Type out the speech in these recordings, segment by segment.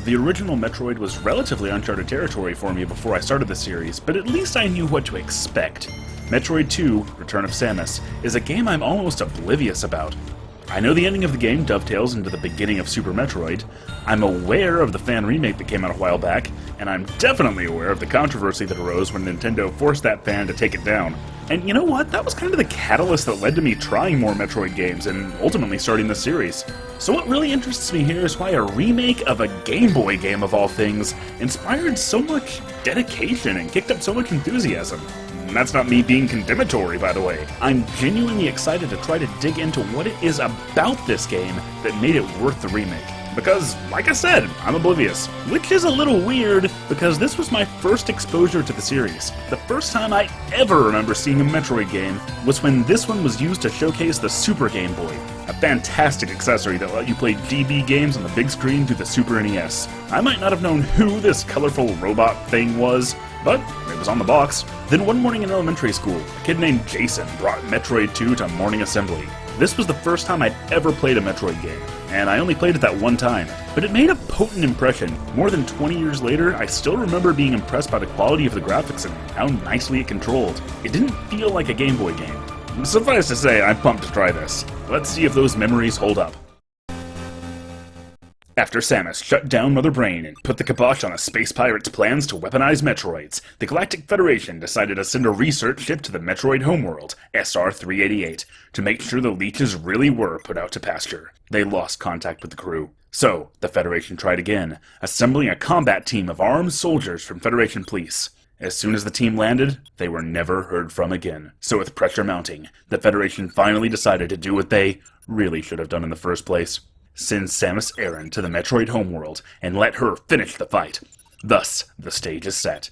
The original Metroid was relatively uncharted territory for me before I started the series, but at least I knew what to expect. Metroid II, Return of Samus, is a game I'm almost oblivious about. I know the ending of the game dovetails into the beginning of Super Metroid, I'm aware of the fan remake that came out a while back, and I'm definitely aware of the controversy that arose when Nintendo forced that fan to take it down. And you know what? That was kind of the catalyst that led to me trying more Metroid games and ultimately starting the series. So what really interests me here is why a remake of a Game Boy game of all things inspired so much dedication and kicked up so much enthusiasm. And that's not me being condemnatory, by the way. I'm genuinely excited to try to dig into what it is about this game that made it worth the remake. Because, like I said, I'm oblivious. Which is a little weird, because this was my first exposure to the series. The first time I ever remember seeing a Metroid game was when this one was used to showcase the Super Game Boy, a fantastic accessory that let you play DB games on the big screen through the Super NES. I might not have known who this colorful robot thing was, but it was on the box. Then one morning in elementary school, a kid named Jason brought Metroid II to morning assembly. This was the first time I'd ever played a Metroid game, and I only played it that one time. But it made a potent impression. More than 20 years later, I still remember being impressed by the quality of the graphics and how nicely it controlled. It didn't feel like a Game Boy game. Suffice to say, I'm pumped to try this. Let's see if those memories hold up. After Samus shut down Mother Brain and put the kibosh on a space pirate's plans to weaponize Metroids, the Galactic Federation decided to send a research ship to the Metroid homeworld, SR-388, to make sure the leeches really were put out to pasture. They lost contact with the crew. So, the Federation tried again, assembling a combat team of armed soldiers from Federation police. As soon as the team landed, they were never heard from again. So with pressure mounting, the Federation finally decided to do what they really should have done in the first place. Send Samus Aran to the Metroid homeworld and let her finish the fight. Thus, the stage is set.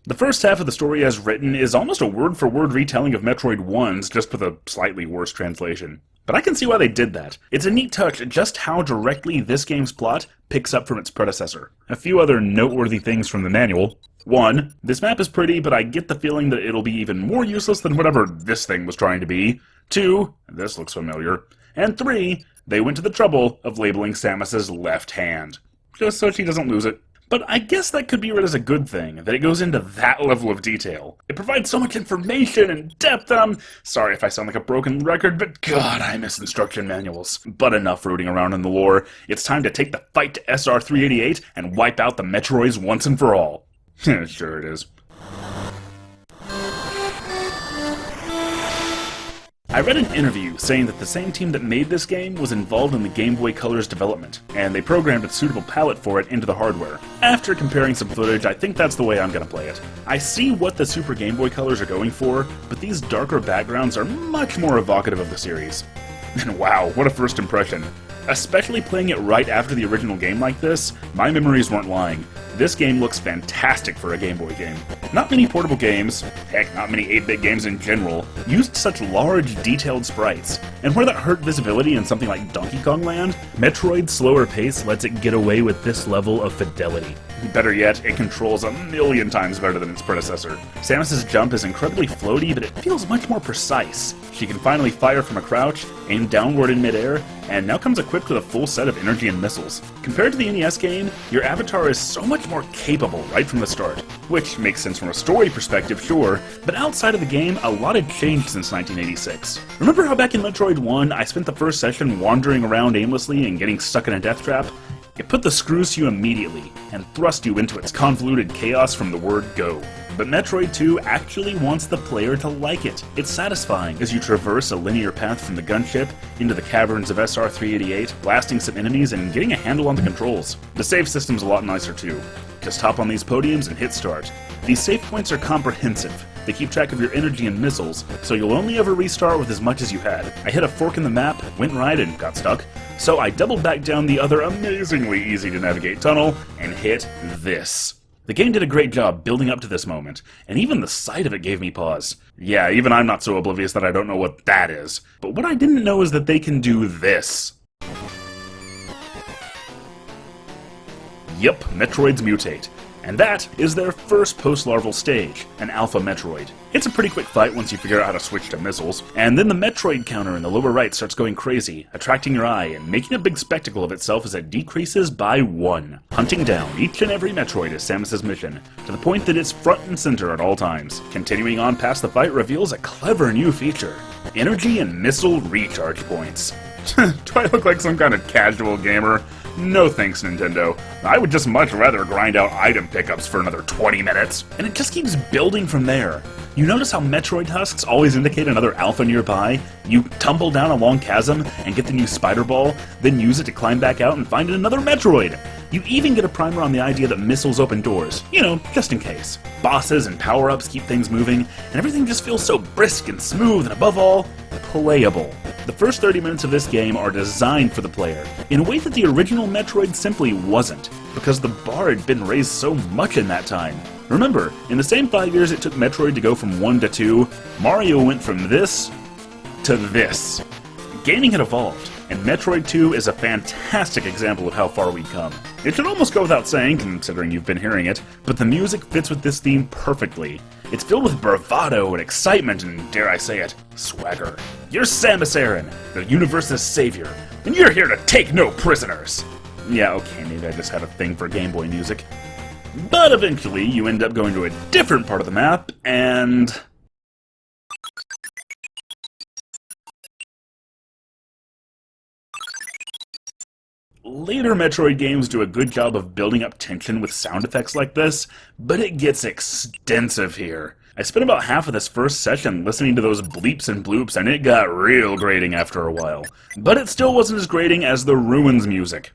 The first half of the story as written is almost a word-for-word retelling of Metroid 1's, just with a slightly worse translation. But I can see why they did that. It's a neat touch just how directly this game's plot picks up from its predecessor. A few other noteworthy things from the manual. 1. This map is pretty, but I get the feeling that it'll be even more useless than whatever this thing was trying to be. 2. This looks familiar. And 3. They went to the trouble of labeling Samus's left hand, just so she doesn't lose it. But I guess that could be read as a good thing, that it goes into that level of detail. It provides so much information and depth that I'm sorry if I sound like a broken record, but God, I miss instruction manuals. But enough rooting around in the lore. It's time to take the fight to SR-388 and wipe out the Metroids once and for all. Sure it is. I read an interview saying that the same team that made this game was involved in the Game Boy Color's development, and they programmed a suitable palette for it into the hardware. After comparing some footage, I think that's the way I'm gonna play it. I see what the Super Game Boy Colors are going for, but these darker backgrounds are much more evocative of the series. And wow, what a first impression. Especially playing it right after the original game like this, my memories weren't lying. This game looks fantastic for a Game Boy game. Not many portable games, heck, not many 8-bit games in general, used such large, detailed sprites. And where that hurt visibility in something like Donkey Kong Land, Metroid's slower pace lets it get away with this level of fidelity. Better yet, it controls a million times better than its predecessor. Samus's jump is incredibly floaty, but it feels much more precise. She can finally fire from a crouch, aim downward in midair, and now comes equipped with a full set of energy and missiles. Compared to the NES game, your avatar is so much more capable right from the start. Which makes sense from a story perspective, sure, but outside of the game, a lot had changed since 1986. Remember how back in Metroid 1, I spent the first session wandering around aimlessly and getting stuck in a death trap? It put the screws to you immediately, and thrust you into its convoluted chaos from the word go. But Metroid 2 actually wants the player to like it. It's satisfying as you traverse a linear path from the gunship into the caverns of SR-388, blasting some enemies and getting a handle on the controls. The save system's a lot nicer too. Just hop on these podiums and hit start. These save points are comprehensive. They keep track of your energy and missiles, so you'll only ever restart with as much as you had. I hit a fork in the map, went right and got stuck, so I doubled back down the other amazingly easy to navigate tunnel and hit this. The game did a great job building up to this moment, and even the sight of it gave me pause. Yeah, even I'm not so oblivious that I don't know what that is. But what I didn't know is that they can do this. Yep, Metroids mutate. And that is their first post-larval stage, an Alpha Metroid. It's a pretty quick fight once you figure out how to switch to missiles, and then the Metroid counter in the lower right starts going crazy, attracting your eye and making a big spectacle of itself as it decreases by 1. Hunting down each and every Metroid is Samus's mission, to the point that it's front and center at all times. Continuing on past the fight reveals a clever new feature: energy and missile recharge points. Do I look like some kind of casual gamer? No thanks, Nintendo. I would just much rather grind out item pickups for another 20 minutes. And it just keeps building from there. You notice how Metroid husks always indicate another alpha nearby? You tumble down a long chasm and get the new spider ball, then use it to climb back out and find another Metroid. You even get a primer on the idea that missiles open doors, you know, just in case. Bosses and power-ups keep things moving, and everything just feels so brisk and smooth and, above all, playable. The first 30 minutes of this game are designed for the player, in a way that the original Metroid simply wasn't, because the bar had been raised so much in that time. Remember, in the same 5 years it took Metroid to go from 1 to 2, Mario went from this to this. Gaming had evolved, and Metroid 2 is a fantastic example of how far we've come. It should almost go without saying, considering you've been hearing it, but the music fits with this theme perfectly. It's filled with bravado and excitement and, dare I say it, swagger. You're Samus Aran, the universe's savior, and you're here to take no prisoners! Yeah, okay, maybe I just had a thing for Game Boy music. But eventually, you end up going to a different part of the map, and... Later Metroid games do a good job of building up tension with sound effects like this, but it gets extensive here. I spent about half of this first session listening to those bleeps and bloops, and it got real grating after a while. But it still wasn't as grating as the Ruins music.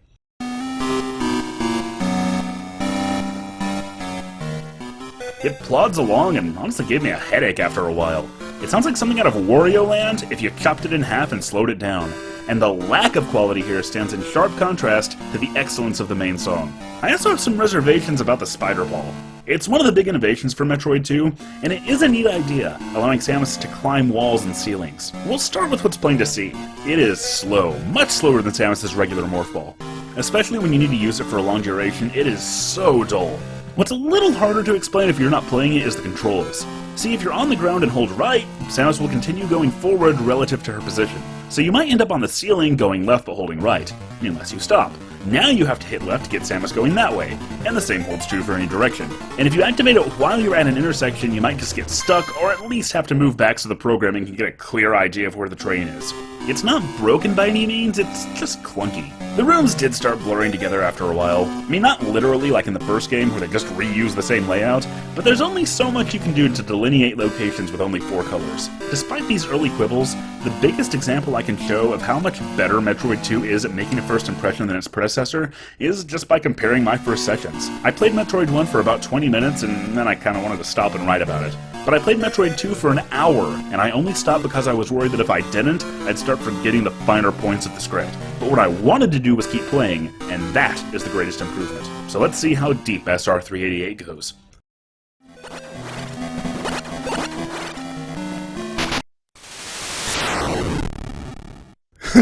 It plods along and honestly gave me a headache after a while. It sounds like something out of Wario Land if you chopped it in half and slowed it down. And the lack of quality here stands in sharp contrast to the excellence of the main song. I also have some reservations about the Spider Ball. It's one of the big innovations for Metroid 2, and it is a neat idea, allowing Samus to climb walls and ceilings. We'll start with what's plain to see. It is slow, much slower than Samus's regular Morph Ball. Especially when you need to use it for a long duration, it is so dull. What's a little harder to explain if you're not playing it is the controls. See, if you're on the ground and hold right, Samus will continue going forward relative to her position. So you might end up on the ceiling going left but holding right, unless you stop. Now you have to hit left to get Samus going that way, and the same holds true for any direction. And if you activate it while you're at an intersection, you might just get stuck, or at least have to move back so the programming can get a clear idea of where the train is. It's not broken by any means, it's just clunky. The rooms did start blurring together after a while. I mean, not literally like in the first game where they just reuse the same layout, but there's only so much you can do to delineate locations with only 4 colors. Despite these early quibbles, the biggest example I can show of how much better Metroid 2 is at making a first impression than its predecessor is just by comparing my first sessions. I played Metroid 1 for about 20 minutes and then I kinda wanted to stop and write about it. But I played Metroid 2 for an hour, and I only stopped because I was worried that if I didn't, I'd start forgetting the finer points of the script. But what I wanted to do was keep playing, and that is the greatest improvement. So let's see how deep SR388 goes.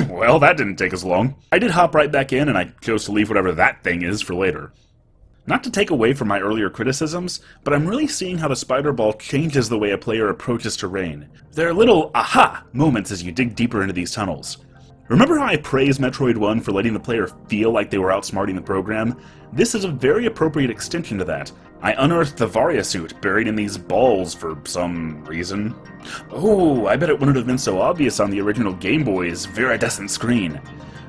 Well, that didn't take as long. I did hop right back in, and I chose to leave whatever that thing is for later. Not to take away from my earlier criticisms, but I'm really seeing how the Spider Ball changes the way a player approaches terrain. There are little aha moments as you dig deeper into these tunnels. Remember how I praised Metroid 1 for letting the player feel like they were outsmarting the program? This is a very appropriate extension to that. I unearthed the Varia suit buried in these balls for some reason. Oh, I bet it wouldn't have been so obvious on the original Game Boy's viridescent screen.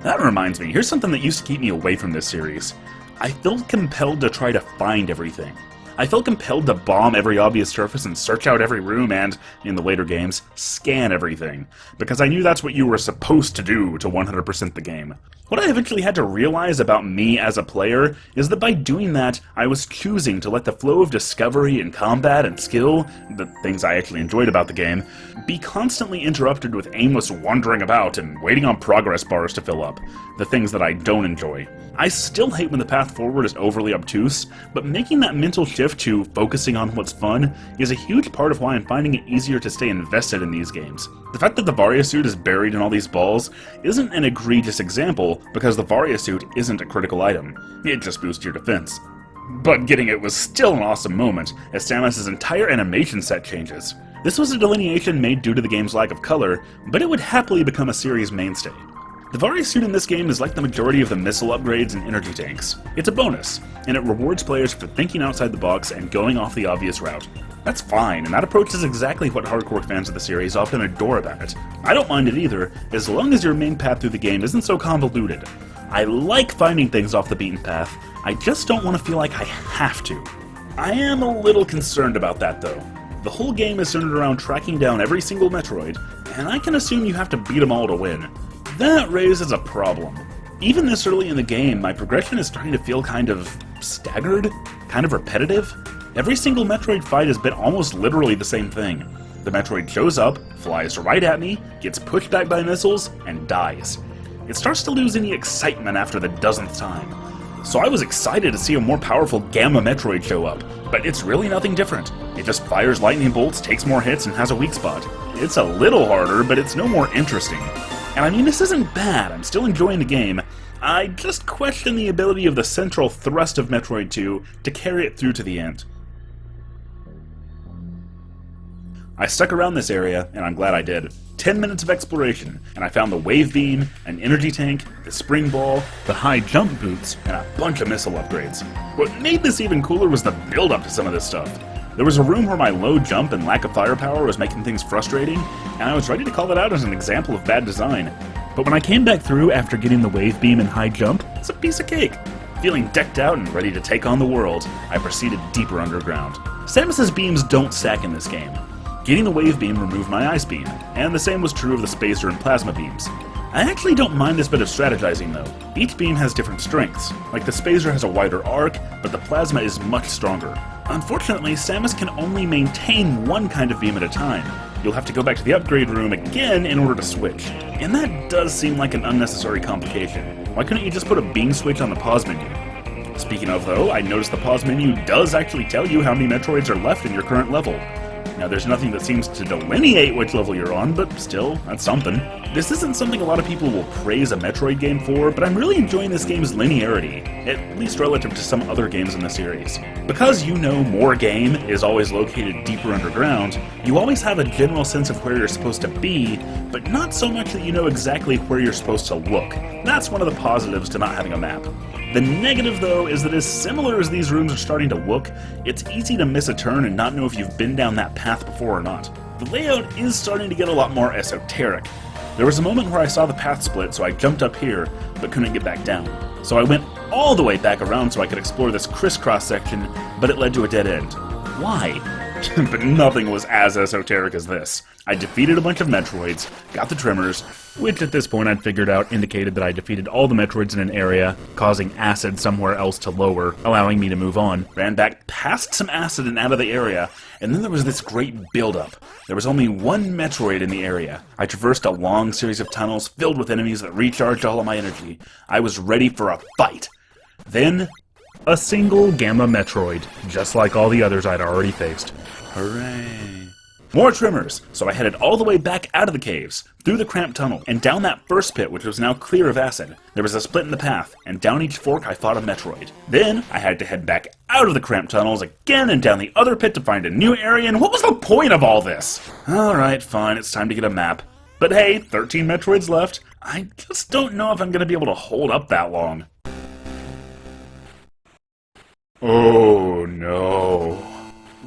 That reminds me, here's something that used to keep me away from this series. I felt compelled to try to find everything. I felt compelled to bomb every obvious surface and search out every room and, in the later games, scan everything, because I knew that's what you were supposed to do to 100% the game. What I eventually had to realize about me as a player is that by doing that, I was choosing to let the flow of discovery and combat and skill, the things I actually enjoyed about the game, be constantly interrupted with aimless wandering about and waiting on progress bars to fill up, the things that I don't enjoy. I still hate when the path forward is overly obtuse, but making that mental shift to focusing on what's fun is a huge part of why I'm finding it easier to stay invested in these games. The fact that the Varia suit is buried in all these balls isn't an egregious example because the Varia suit isn't a critical item. It just boosts your defense. But getting it was still an awesome moment, as Samus's entire animation set changes. This was a delineation made due to the game's lack of color, but it would happily become a series mainstay. The Vari suit in this game is like the majority of the missile upgrades and energy tanks. It's a bonus, and it rewards players for thinking outside the box and going off the obvious route. That's fine, and that approach is exactly what hardcore fans of the series often adore about it. I don't mind it either, as long as your main path through the game isn't so convoluted. I like finding things off the beaten path, I just don't want to feel like I have to. I am a little concerned about that though. The whole game is centered around tracking down every single Metroid, and I can assume you have to beat them all to win. That raises a problem. Even this early in the game, my progression is starting to feel kind of staggered, kind of repetitive. Every single Metroid fight has been almost literally the same thing. The Metroid shows up, flies right at me, gets pushed back by missiles, and dies. It starts to lose any excitement after the dozenth time. So I was excited to see a more powerful Gamma Metroid show up, but it's really nothing different. It just fires lightning bolts, takes more hits, and has a weak spot. It's a little harder, but it's no more interesting. And I mean, this isn't bad, I'm still enjoying the game. I just question the ability of the central thrust of Metroid 2 to carry it through to the end. I stuck around this area, and I'm glad I did. 10 minutes of exploration, and I found the wave beam, an energy tank, the spring ball, the high jump boots, and a bunch of missile upgrades. What made this even cooler was the build-up to some of this stuff. There was a room where my low jump and lack of firepower was making things frustrating, and I was ready to call it out as an example of bad design. But when I came back through after getting the wave beam and high jump, it's a piece of cake. Feeling decked out and ready to take on the world, I proceeded deeper underground. Samus's beams don't stack in this game. Getting the wave beam removed my ice beam, and the same was true of the spacer and plasma beams. I actually don't mind this bit of strategizing though. Each beam has different strengths, like the spacer has a wider arc, but the plasma is much stronger. Unfortunately, Samus can only maintain one kind of beam at a time. You'll have to go back to the upgrade room again in order to switch. And that does seem like an unnecessary complication. Why couldn't you just put a beam switch on the pause menu? Speaking of though, I noticed the pause menu does actually tell you how many Metroids are left in your current level. Now, there's nothing that seems to delineate which level you're on, but still, that's something. This isn't something a lot of people will praise a Metroid game for, but I'm really enjoying this game's linearity, at least relative to some other games in the series. Because you know more game is always located deeper underground, you always have a general sense of where you're supposed to be, but not so much that you know exactly where you're supposed to look. That's one of the positives to not having a map. The negative, though, is that as similar as these rooms are starting to look, it's easy to miss a turn and not know if you've been down that path before or not. The layout is starting to get a lot more esoteric. There was a moment where I saw the path split, so I jumped up here, but couldn't get back down. So I went all the way back around so I could explore this crisscross section, but it led to a dead end. Why? But nothing was as esoteric as this. I defeated a bunch of Metroids, got the Tremors, which at this point I'd figured out indicated that I defeated all the Metroids in an area, causing acid somewhere else to lower, allowing me to move on. Ran back past some acid and out of the area, and then there was this great build-up. There was only one Metroid in the area. I traversed a long series of tunnels filled with enemies that recharged all of my energy. I was ready for a fight. Then, a single Gamma Metroid, just like all the others I'd already faced. Hooray. More Tremors, so I headed all the way back out of the caves, through the cramped tunnel, and down that first pit which was now clear of acid. There was a split in the path, and down each fork I fought a Metroid. Then, I had to head back out of the cramped tunnels again and down the other pit to find a new area, and what was the point of all this? Alright, fine, it's time to get a map. But hey, 13 Metroids left. I just don't know if I'm gonna be able to hold up that long. Oh no.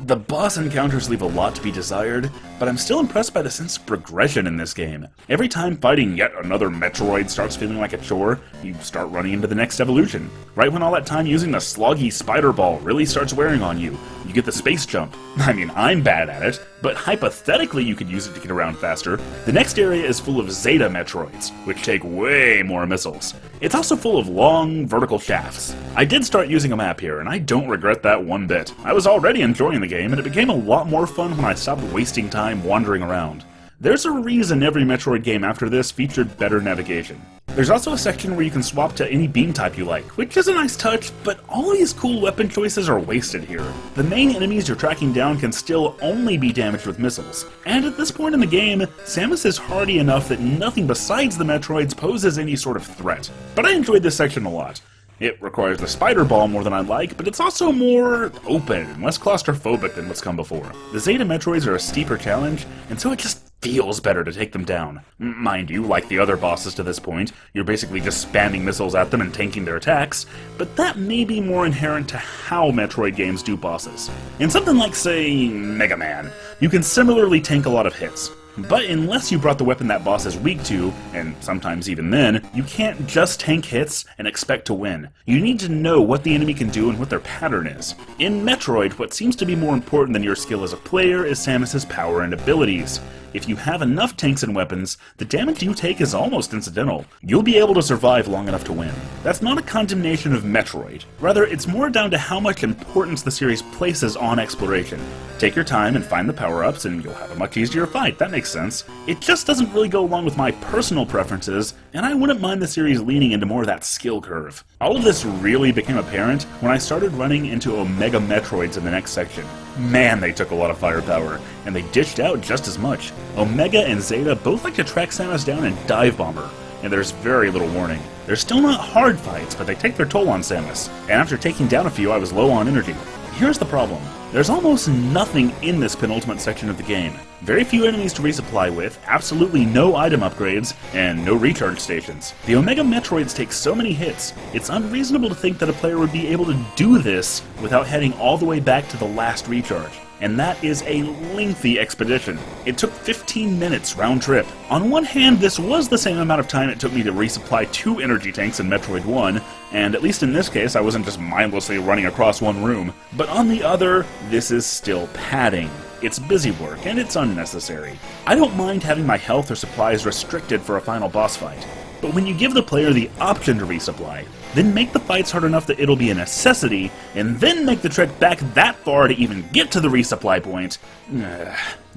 The boss encounters leave a lot to be desired, but I'm still impressed by the sense of progression in this game. Every time fighting yet another Metroid starts feeling like a chore, you start running into the next evolution. Right when all that time using the sloggy spider ball really starts wearing on you, you get the space jump. I mean, I'm bad at it, but hypothetically you could use it to get around faster. The next area is full of Zeta Metroids, which take way more missiles. It's also full of long, vertical shafts. I did start using a map here, and I don't regret that one bit. I was already enjoying the game, and it became a lot more fun when I stopped wasting time wandering around. There's a reason every Metroid game after this featured better navigation. There's also a section where you can swap to any beam type you like, which is a nice touch, but all these cool weapon choices are wasted here. The main enemies you're tracking down can still only be damaged with missiles, and at this point in the game, Samus is hardy enough that nothing besides the Metroids poses any sort of threat. But I enjoyed this section a lot. It requires the spider ball more than I'd like, but it's also more open and less claustrophobic than what's come before. The Zeta Metroids are a steeper challenge, and so it just feels better to take them down. Mind you, like the other bosses to this point, you're basically just spamming missiles at them and tanking their attacks, but that may be more inherent to how Metroid games do bosses. In something like, say, Mega Man, you can similarly tank a lot of hits. But unless you brought the weapon that boss is weak to, and sometimes even then, you can't just tank hits and expect to win. You need to know what the enemy can do and what their pattern is. In Metroid, what seems to be more important than your skill as a player is Samus's power and abilities. If you have enough tanks and weapons, the damage you take is almost incidental. You'll be able to survive long enough to win. That's not a condemnation of Metroid. Rather, it's more down to how much importance the series places on exploration. Take your time and find the power-ups, and you'll have a much easier fight. That makes sense. It just doesn't really go along with my personal preferences, and I wouldn't mind the series leaning into more of that skill curve. All of this really became apparent when I started running into Omega Metroids in the next section. Man, they took a lot of firepower, and they dished out just as much. Omega and Zeta both like to track Samus down and dive bomb her, and there's very little warning. They're still not hard fights, but they take their toll on Samus, and after taking down a few I was low on energy. Here's the problem. There's almost nothing in this penultimate section of the game. Very few enemies to resupply with, absolutely no item upgrades, and no recharge stations. The Omega Metroids take so many hits, it's unreasonable to think that a player would be able to do this without heading all the way back to the last recharge. And that is a lengthy expedition. It took 15 minutes round trip. On one hand, this was the same amount of time it took me to resupply 2 energy tanks in Metroid 1, and at least in this case I wasn't just mindlessly running across one room. But on the other, this is still padding. It's busy work, and it's unnecessary. I don't mind having my health or supplies restricted for a final boss fight. But when you give the player the option to resupply, then make the fights hard enough that it'll be a necessity, and then make the trek back that far to even get to the resupply point,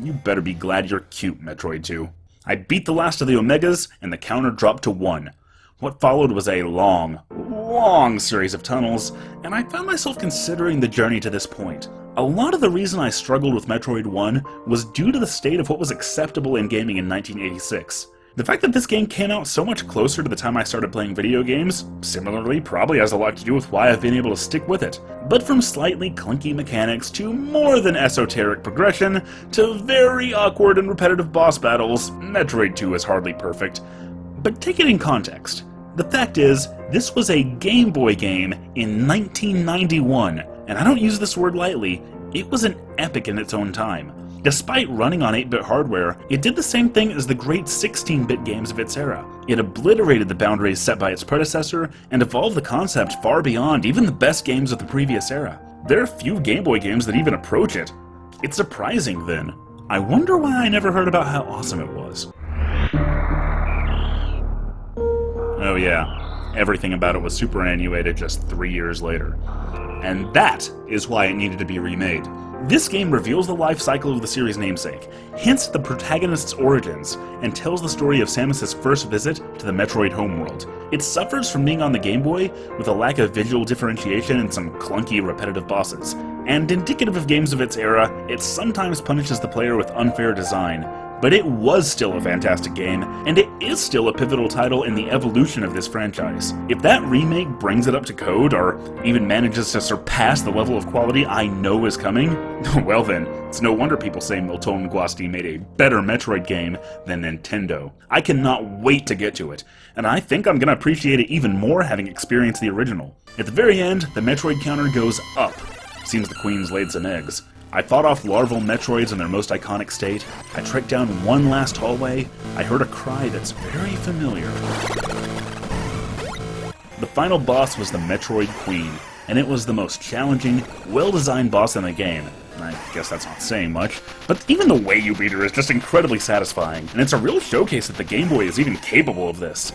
you better be glad you're cute, Metroid II. I beat the last of the Omegas, and the counter dropped to 1. What followed was a long series of tunnels, and I found myself considering the journey to this point. A lot of the reason I struggled with Metroid 1 was due to the state of what was acceptable in gaming in 1986. The fact that this game came out so much closer to the time I started playing video games, similarly, probably has a lot to do with why I've been able to stick with it. But from slightly clunky mechanics to more than esoteric progression, to very awkward and repetitive boss battles, Metroid 2 is hardly perfect. But take it in context. The fact is, this was a Game Boy game in 1991, and I don't use this word lightly, it was an epic in its own time. Despite running on 8-bit hardware, it did the same thing as the great 16-bit games of its era. It obliterated the boundaries set by its predecessor, and evolved the concept far beyond even the best games of the previous era. There are few Game Boy games that even approach it. It's surprising, then. I wonder why I never heard about how awesome it was. Oh yeah, everything about it was superannuated just 3 years later. And that is why it needed to be remade. This game reveals the life cycle of the series' namesake, hints at the protagonist's origins, and tells the story of Samus's first visit to the Metroid homeworld. It suffers from being on the Game Boy with a lack of visual differentiation and some clunky, repetitive bosses. And indicative of games of its era, it sometimes punishes the player with unfair design. But it was still a fantastic game, and it is still a pivotal title in the evolution of this franchise. If that remake brings it up to code, or even manages to surpass the level of quality I know is coming, well then, it's no wonder people say Milton Guasti made a better Metroid game than Nintendo. I cannot wait to get to it, and I think I'm gonna appreciate it even more having experienced the original. At the very end, the Metroid counter goes up. Seems the Queen's laid some eggs. I fought off larval Metroids in their most iconic state, I trekked down one last hallway, I heard a cry that's very familiar. The final boss was the Metroid Queen, and it was the most challenging, well-designed boss in the game. I guess that's not saying much, but even the way you beat her is just incredibly satisfying, and it's a real showcase that the Game Boy is even capable of this.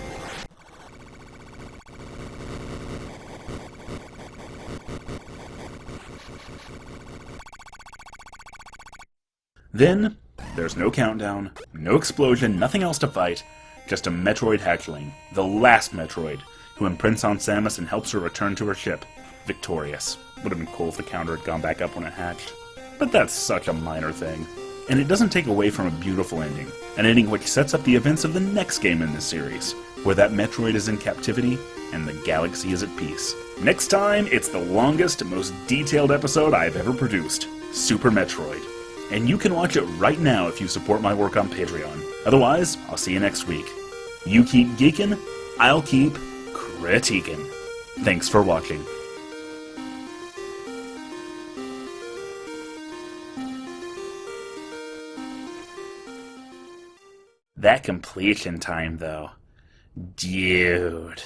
Then, there's no countdown, no explosion, nothing else to fight, just a Metroid hatchling, the last Metroid, who imprints on Samus and helps her return to her ship, victorious. Would have been cool if the counter had gone back up when it hatched. But that's such a minor thing. And it doesn't take away from a beautiful ending, an ending which sets up the events of the next game in this series, where that Metroid is in captivity, and the galaxy is at peace. Next time, it's the longest and most detailed episode I've ever produced, Super Metroid. And you can watch it right now if you support my work on Patreon. Otherwise, I'll see you next week. You keep geeking, I'll keep critiquing. Thanks for watching. That completion time, though. Dude.